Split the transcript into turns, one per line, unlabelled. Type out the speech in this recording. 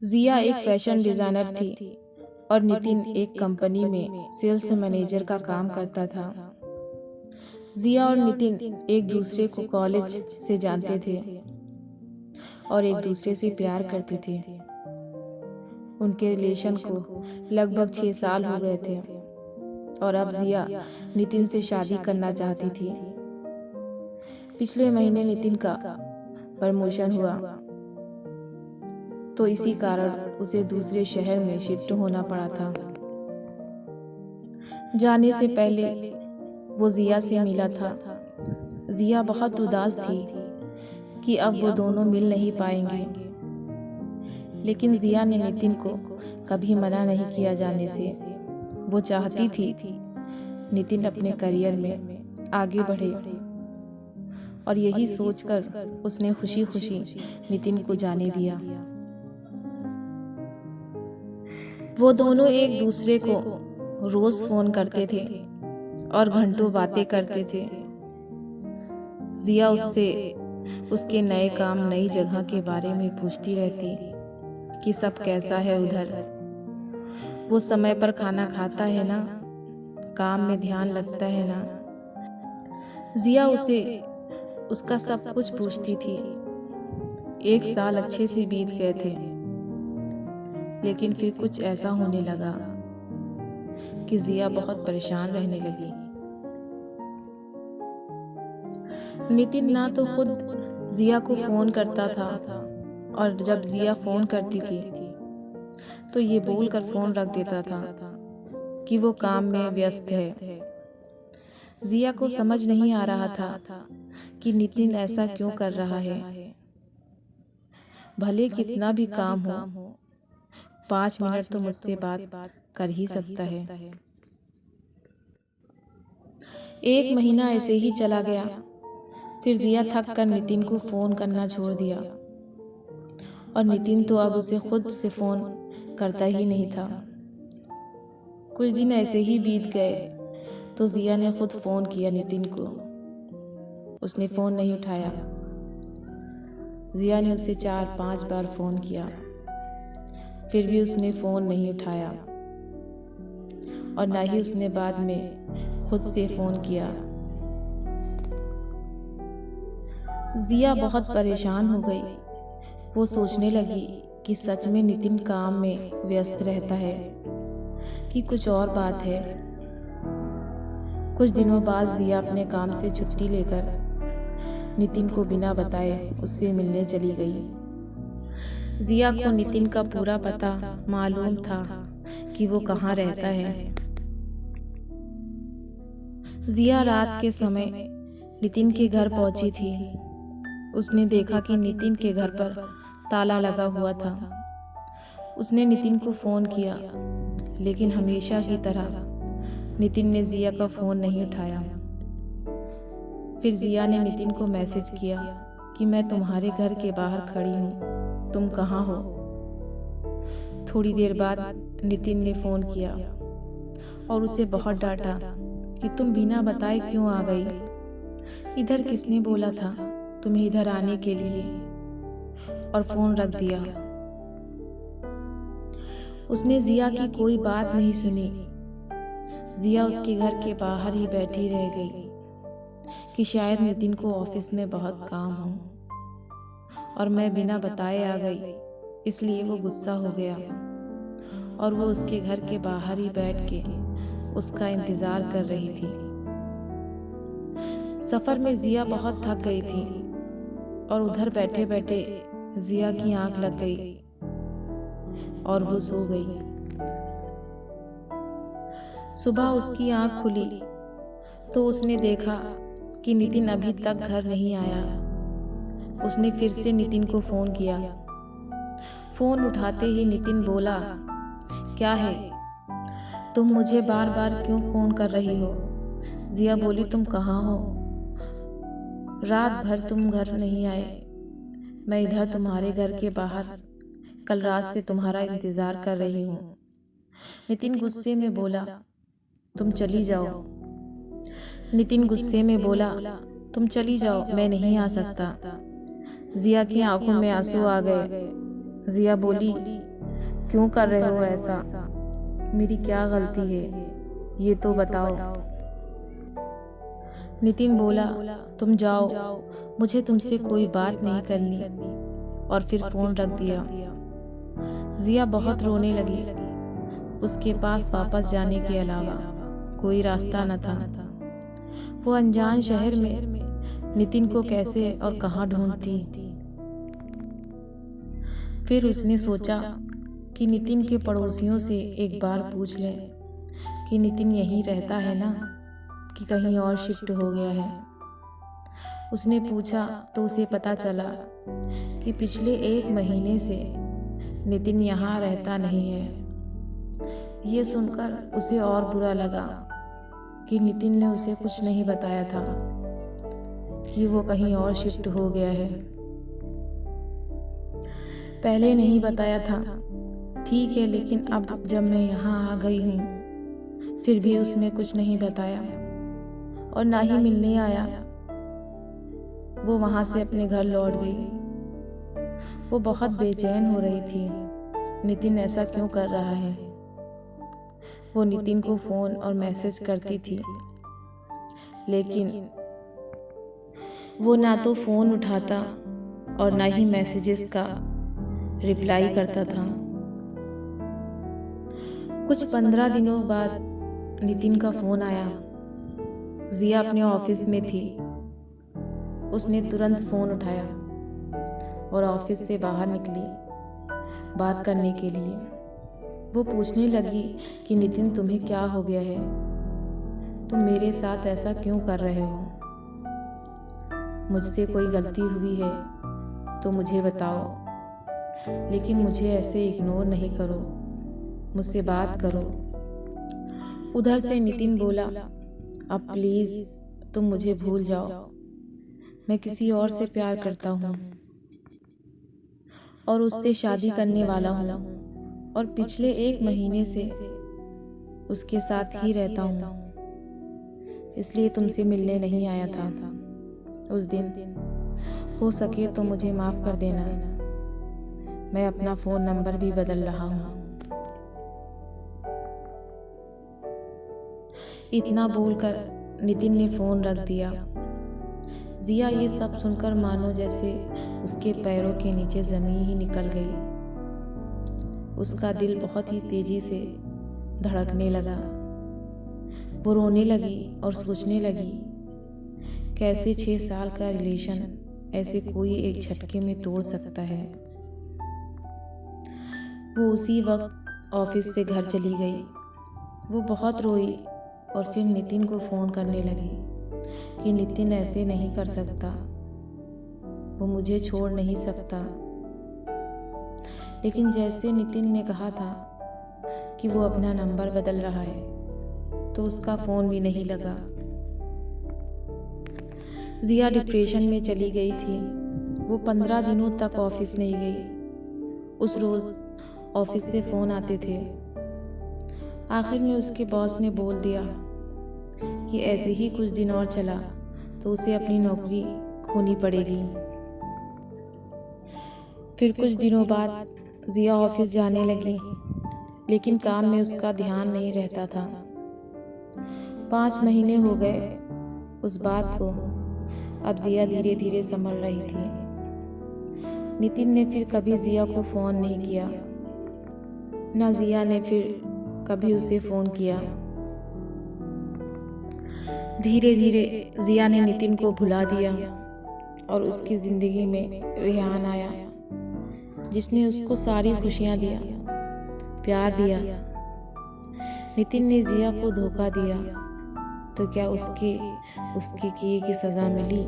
जिया एक fashion designer थी और नितिन एक कंपनी में सेल्स मैनेजर का काम करता था। जिया और नितिन एक दूसरे को कॉलेज से जानते थे और एक दूसरे से प्यार करते थे। उनके रिलेशन को लगभग 6 साल हो गए थे और अब जिया नितिन से शादी करना चाहती थी। पिछले महीने नितिन का प्रमोशन हुआ तो इसी कारण उसे दूसरे शहर में शिफ्ट होना पड़ा था। जाने से पहले वो जिया से मिला था। जिया बहुत उदास थी कि अब वो दोनों मिल नहीं पाएंगे, लेकिन जिया ने नितिन को कभी मना नहीं किया जाने से। वो चाहती थी नितिन अपने करियर में आगे बढ़े और यही सोचकर उसने खुशी खुशी नितिन को जाने दिया। वो दोनों एक दूसरे को रोज फोन करते थे और घंटों बातें करते थे। जिया उससे उसके नए काम, नई जगह के बारे में पूछती रहती कि सब कैसा है उधर, वो समय पर खाना खाता है ना, काम में ध्यान लगता है ना। जिया उसे उसका सब कुछ पूछती थी। 1 साल अच्छे से बीत गए थे, लेकिन फिर कुछ ऐसा होने लगा कि जिया बहुत परेशान रहने लगी। नितिन ना तो खुद जिया को फोन करता था और जब जिया फोन करती थी तो ये बोलकर फोन रख देता था कि वो काम में व्यस्त है। जिया को समझ नहीं आ रहा था कि नितिन ऐसा क्यों कर रहा है। भले कितना भी काम हो, 5 मिनट तो मुझसे बात कर ही सकता है। 1 महीना ऐसे ही चला गया। फिर जिया थक कर नितिन को फोन करना छोड़ दिया और नितिन तो अब उसे खुद से फोन करता ही नहीं था। कुछ दिन ऐसे ही बीत गए तो जिया ने खुद फोन किया नितिन को। उसने फोन नहीं उठाया। जिया ने उसे 4-5 बार फोन किया, फिर भी उसने फोन नहीं उठाया और ना ही उसने बाद में खुद से फोन किया। जिया बहुत परेशान हो गई। वो सोचने लगी कि सच में नितिन काम में व्यस्त रहता है कि कुछ और बात है। कुछ दिनों बाद जिया अपने काम से छुट्टी लेकर नितिन को बिना बताए उससे मिलने चली गई। जिया को नितिन का पूरा पता मालूम था कि वो कहाँ रहता है। जिया रात के समय नितिन के घर पहुंची थी। उसने देखा कि नितिन के घर पर ताला लगा हुआ था। उसने नितिन को फोन किया, लेकिन हमेशा की तरह नितिन ने जिया का फोन नहीं उठाया। फिर जिया ने नितिन को मैसेज किया कि मैं तुम्हारे घर के बाहर खड़ी हूँ, तुम कहाँ हो। थोड़ी देर बाद नितिन ने फोन किया और उसे बहुत डांटा कि तुम बिना बताए क्यों आ गई। इधर किसने बोला था तुम्हें इधर आने के लिए, और फोन रख दिया। उसने जिया की कोई बात नहीं सुनी। जिया उसके घर के बाहर ही बैठी रह गई कि शायद नितिन को ऑफिस में बहुत काम हो और मैं बिना बताए आ गई, इसलिए वो गुस्सा हो गया और वो उसके घर के बाहर ही बैठ के उसका इंतजार कर रही थी। सफर में जिया बहुत थक गई थी और उधर बैठे बैठे जिया की आंख लग गई और वो सो गई। सुबह उसकी आंख खुली तो उसने देखा कि नितिन अभी तक घर नहीं आया। उसने फिर से नितिन को फोन किया। फोन उठाते ही नितिन बोला, क्या है, तुम मुझे बार बार क्यों फोन कर रही हो। जिया बोली, तुम कहाँ हो, रात भर तुम घर नहीं आए, मैं इधर तुम्हारे घर के बाहर कल रात से तुम्हारा इंतजार कर रही हूँ। नितिन गुस्से में बोला, तुम चली जाओ। नितिन गुस्से में बोला, तुम चली जाओ, मैं नहीं आ सकता। जिया की आंखों में आंसू आ गए। जिया बोली, क्यों कर रहे हो ऐसा? मेरी क्या गलती है, ये तो बताओ। नितिन बोला, तुम जाओ, मुझे तुमसे कोई बात नहीं करनी, और फिर फोन रख दिया। जिया बहुत रोने लगी। उसके पास वापस जाने के अलावा कोई रास्ता न था। वो अनजान शहर में नितिन को कैसे और कहाँ ढूंढती। फिर उसने सोचा कि नितिन के पड़ोसियों से एक बार पूछ लें कि नितिन यहीं रहता है ना, कि कहीं और शिफ्ट हो गया है। उसने पूछा तो उसे पता चला कि पिछले 1 महीने से नितिन यहाँ रहता नहीं है। ये सुनकर उसे और बुरा लगा कि नितिन ने उसे कुछ नहीं बताया था कि वो कहीं और शिफ्ट हो गया है। पहले नहीं बताया था, ठीक है, लेकिन अब जब मैं यहाँ आ गई हूँ फिर भी उसने कुछ नहीं बताया और ना ही मिलने आया। वो वहाँ से अपने घर लौट गई। वो बहुत बेचैन हो रही थी, नितिन ऐसा क्यों कर रहा है। वो नितिन को फ़ोन और मैसेज करती थी, लेकिन वो ना तो फ़ोन उठाता और ना ही मैसेजेस का रिप्लाई करता था। कुछ 15 दिनों बाद नितिन का फ़ोन आया। जिया अपने ऑफिस में थी। उसने तुरंत फ़ोन उठाया और ऑफिस से बाहर निकली बात करने के लिए। वो पूछने लगी कि नितिन, तुम्हें क्या हो गया है? तुम मेरे साथ ऐसा क्यों कर रहे हो? मुझसे कोई गलती हुई है तो मुझे बताओ, लेकिन मुझे ऐसे इग्नोर नहीं करो, मुझसे बात करो। उधर से नितिन बोला, अब प्लीज़ तुम मुझे भूल जाओ, मैं किसी और से प्यार करता हूँ और उससे शादी करने वाला हूँ और पिछले 1 महीने से उसके साथ ही रहता हूँ, इसलिए तुमसे मिलने नहीं आया था उस दिन। हो सके तो मुझे माफ़ कर देना, मैं अपना फ़ोन नंबर भी बदल रहा हूँ। इतना बोलकर नितिन ने फ़ोन रख दिया। जिया ये सब सुनकर मानो जैसे उसके पैरों के नीचे ज़मीन ही निकल गई। उसका दिल बहुत ही तेज़ी से धड़कने लगा। वो रोने लगी और सोचने लगी, कैसे 6 साल का रिलेशन ऐसे कोई एक झटके में तोड़ सकता है। वो उसी वक्त ऑफिस से घर चली गई। वो बहुत रोई और फिर नितिन को फ़ोन करने लगी कि नितिन ऐसे नहीं कर सकता, वो मुझे छोड़ नहीं सकता। लेकिन जैसे नितिन ने कहा था कि वो अपना नंबर बदल रहा है, तो उसका फ़ोन भी नहीं लगा। जिया डिप्रेशन में चली गई थी। वो 15 दिनों तक ऑफिस नहीं गई। उस रोज़ ऑफिस से फ़ोन आते थे। आखिर में उसके बॉस ने बोल दिया कि ऐसे ही कुछ दिन और चला तो उसे अपनी नौकरी खोनी पड़ेगी। फिर कुछ दिनों बाद जिया ऑफिस जाने लगी, लेकिन काम में उसका ध्यान नहीं रहता था। 5 महीने हो गए उस बात को। अब जिया धीरे धीरे संभल रही थी। नितिन ने फिर कभी जिया को फ़ोन नहीं किया, ना जिया ने फिर कभी उसे फ़ोन किया। धीरे धीरे जिया ने नितिन को भुला दिया और उसकी ज़िंदगी में रेहान आया, जिसने उसको सारी खुशियाँ दिया, प्यार दिया। नितिन ने जिया को धोखा दिया तो क्या उसकी किए की सज़ा मिली?